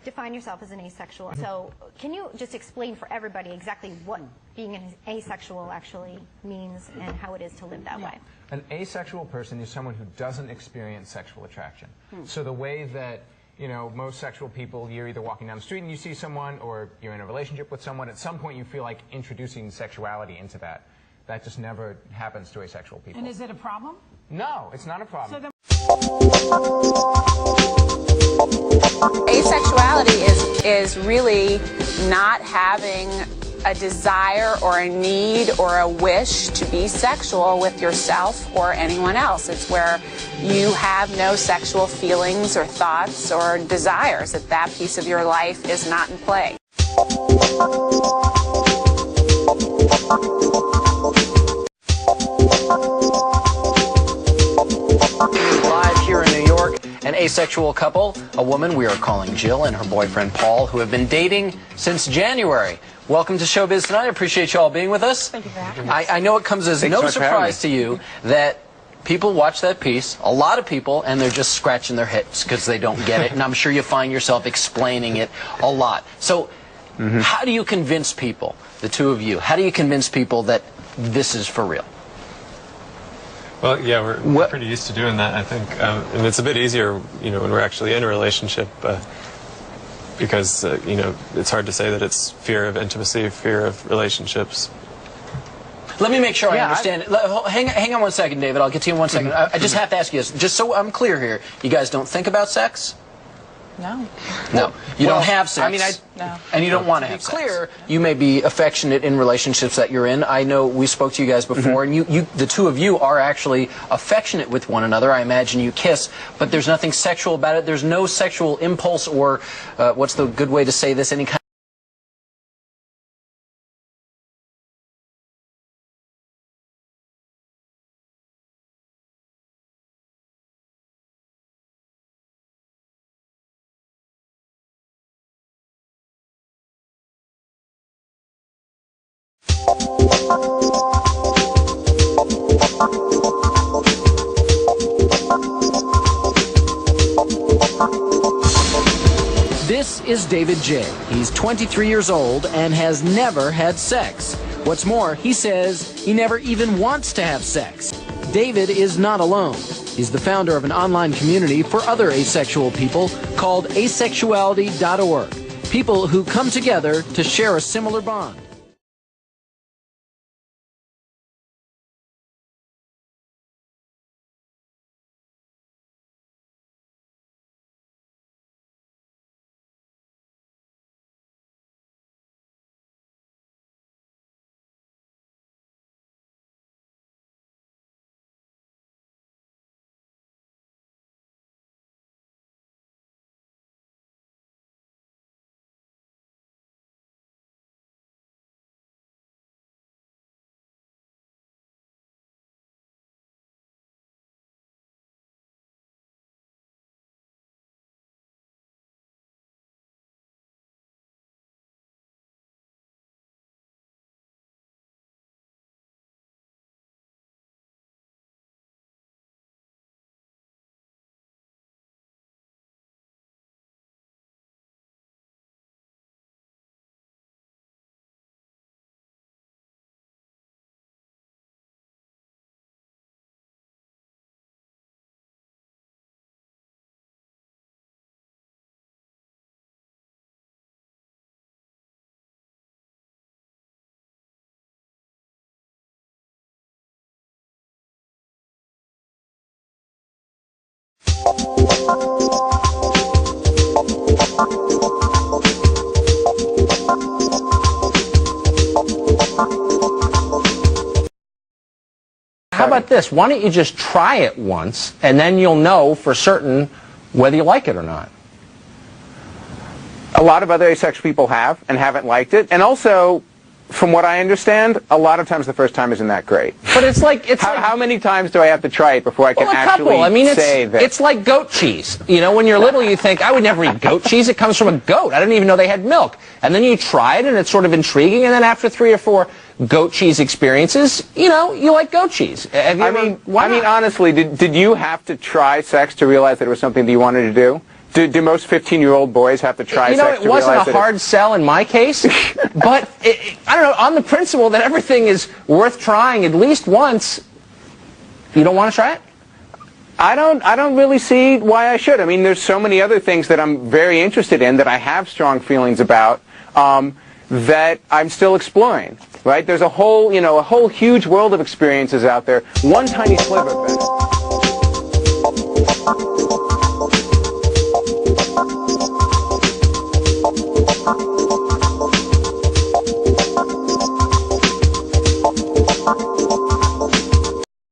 Define yourself as an asexual. So can you just explain for everybody exactly what being an asexual actually means and how it is to live that way? An asexual person is someone who doesn't experience sexual attraction. So the way that, you know, most sexual people, you're either walking down the street and you see someone, or you're in a relationship with someone, at some point you feel like introducing sexuality into that. That just never happens to asexual people. And is it a problem? No, it's not a problem. So asexuality is really not having a desire or a need or a wish to be sexual with yourself or anyone else. It's where you have no sexual feelings or thoughts or desires, that piece of your life is not in play. Live here in New York, an asexual couple, a woman we are calling Jill and her boyfriend Paul, who have been dating since January. Welcome to Showbiz Tonight. I appreciate you all being with us. Thank you for having us. I know it comes as no surprise to you that people watch that piece, a lot of people, and they're just scratching their hips because they don't get it. And I'm sure you find yourself explaining it a lot. So how do you convince people, the two of you, how do you convince people that this is for real? Well, yeah, we're pretty used to doing that, I think. And it's a bit easier, you know, when we're actually in a relationship because, you know, it's hard to say that it's fear of intimacy, fear of relationships. Let me make sure I understand. Hang on one second, David. I'll get to you in 1 second. I just have to ask you this, just so I'm clear here. You guys don't think about sex? No. No. You don't have sex. I mean, no. And you don't want to have sex. To be clear, you may be affectionate in relationships that you're in. I know we spoke to you guys before, and the two of you are actually affectionate with one another. I imagine you kiss, but there's nothing sexual about it. There's no sexual impulse or, what's the good way to say this, any kind This is David J. He's 23 years old and has never had sex. What's more, he says he never even wants to have sex. David is not alone. He's the founder of an online community for other asexual people called asexualdocumentaryproject. People who come together to share a similar bond. How about this? Why don't you just try it once, and then you'll know for certain whether you like it or not. A lot of other asexual people have and haven't liked it. And also, from what I understand, a lot of times the first time isn't that great. But it's like how many times do I have to try it before I can actually say that? It's like goat cheese. You know, when you're little, you think, I would never eat goat cheese. It comes from a goat. I didn't even know they had milk. And then you try it, and it's sort of intriguing. And then after 3 or 4 goat cheese experiences, you know, you like goat cheese. Have you I mean, honestly, did you have to try sex to realize that it was something that you wanted to do? Do most 15-year-old boys have to try sex to realize that? It wasn't a hard sell in my case, but I don't know, on the principle that everything is worth trying at least once, you don't want to try it? I don't really see why I should. I mean, there's so many other things that I'm very interested in that I have strong feelings about that I'm still exploring, right? There's a whole huge world of experiences out there. One tiny sliver of it.